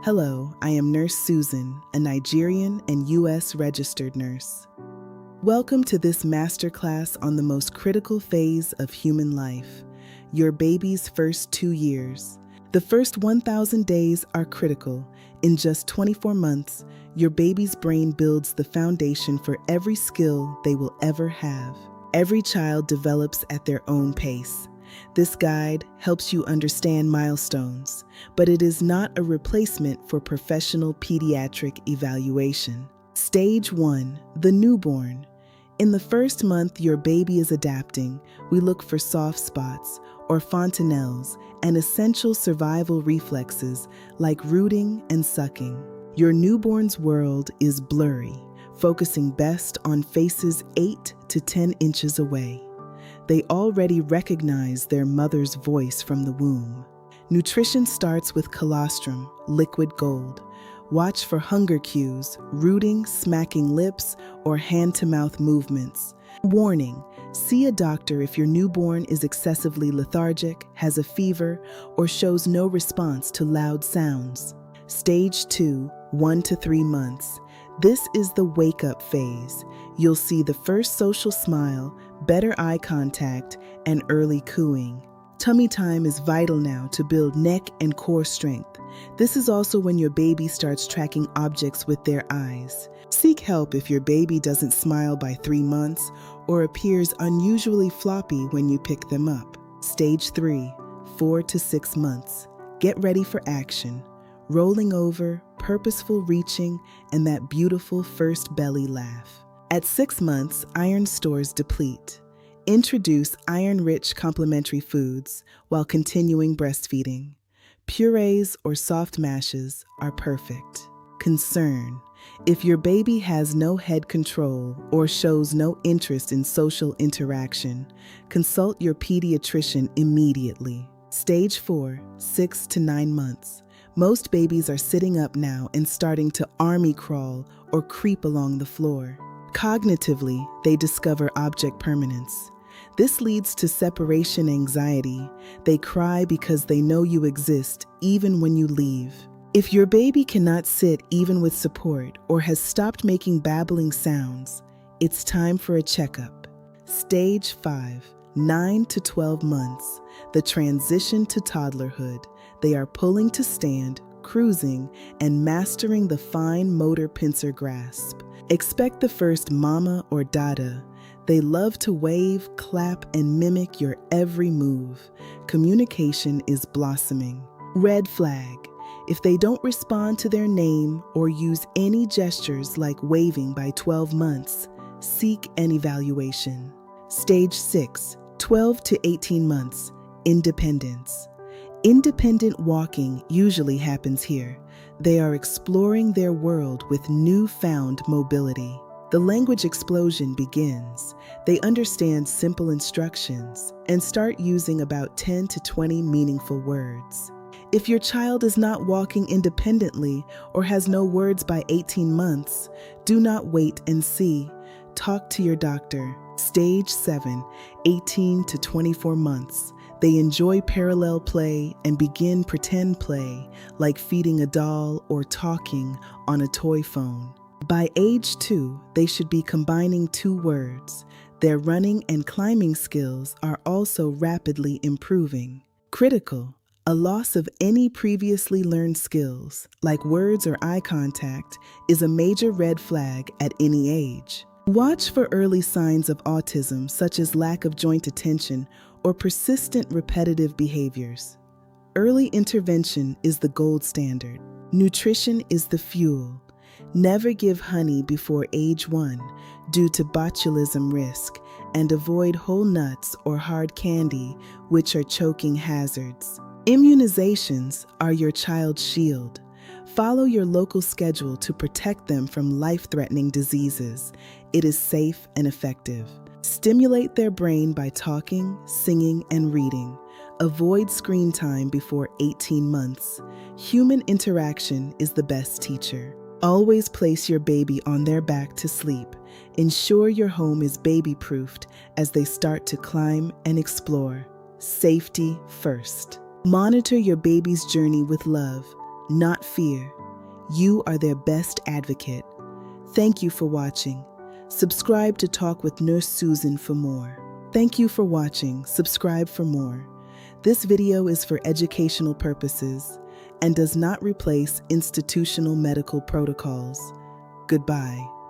Hello, I am Nurse Susan, a Nigerian and U.S. registered nurse. Welcome to this masterclass on the most critical phase of human life, your baby's first 2 years. The first 1,000 days are critical. In just 24 months, your baby's brain builds the foundation for every skill they will ever have. Every child develops at their own pace. This guide helps you understand milestones, but it is not a replacement for professional pediatric evaluation. Stage 1, the newborn. In the first month your baby is adapting, we look for soft spots or fontanelles and essential survival reflexes like rooting and sucking. Your newborn's world is blurry, focusing best on faces 8 to 10 inches away. They already recognize their mother's voice from the womb. Nutrition starts with colostrum, liquid gold. Watch for hunger cues, rooting, smacking lips, or hand-to-mouth movements. Warning: see a doctor if your newborn is excessively lethargic, has a fever, or shows no response to loud sounds. Stage 2, 1 to 3 months. This is the wake-up phase. You'll see the first social smile, better eye contact, and early cooing. Tummy time is vital now to build neck and core strength. This is also when your baby starts tracking objects with their eyes. Seek help if your baby doesn't smile by 3 months or appears unusually floppy when you pick them up. Stage 3, 4 to 6 months. Get ready for action. Rolling over, purposeful reaching, and that beautiful first belly laugh. At 6 months, iron stores deplete. Introduce iron-rich complementary foods while continuing breastfeeding. Purees or soft mashes are perfect. Concern: if your baby has no head control or shows no interest in social interaction, consult your pediatrician immediately. Stage 4, 6 to 9 months. Most babies are sitting up now and starting to army crawl or creep along the floor. Cognitively, they discover object permanence. This leads to separation anxiety. They cry because they know you exist even when you leave. If your baby cannot sit even with support or has stopped making babbling sounds, it's time for a checkup. Stage 5, 9 to 12 months. The transition to toddlerhood. They are pulling to stand, cruising, and mastering the fine motor pincer grasp. Expect the first mama or dada. They love to wave, clap, and mimic your every move. Communication is blossoming. Red flag: if they don't respond to their name or use any gestures like waving by 12 months, seek an evaluation. Stage 6, 12 to 18 months. Independence. Independent walking usually happens here. They are exploring their world with newfound mobility. The language explosion begins. They understand simple instructions and start using about 10 to 20 meaningful words. If your child is not walking independently or has no words by 18 months, do not wait and see. Talk to your doctor. Stage 7, 18 to 24 months. They enjoy parallel play and begin pretend play, like feeding a doll or talking on a toy phone. By age 2, they should be combining 2 words. Their running and climbing skills are also rapidly improving. Critical: a loss of any previously learned skills, like words or eye contact, is a major red flag at any age. Watch for early signs of autism, such as lack of joint attention or persistent repetitive behaviors. Early intervention is the gold standard. Nutrition is the fuel. Never give honey before age 1 due to botulism risk, and avoid whole nuts or hard candy, which are choking hazards. Immunizations are your child's shield. Follow your local schedule to protect them from life-threatening diseases. It is safe and effective. Stimulate their brain by talking, singing, and reading. Avoid screen time before 18 months. Human interaction is the best teacher. Always place your baby on their back to sleep. Ensure your home is baby-proofed as they start to climb and explore. Safety first. Monitor your baby's journey with love. not fear. You are their best advocate. Thank you for watching. Subscribe to Talk with Nurse Susan for more. Thank you for watching. Subscribe for more. This video is for educational purposes and does not replace institutional medical protocols. Goodbye.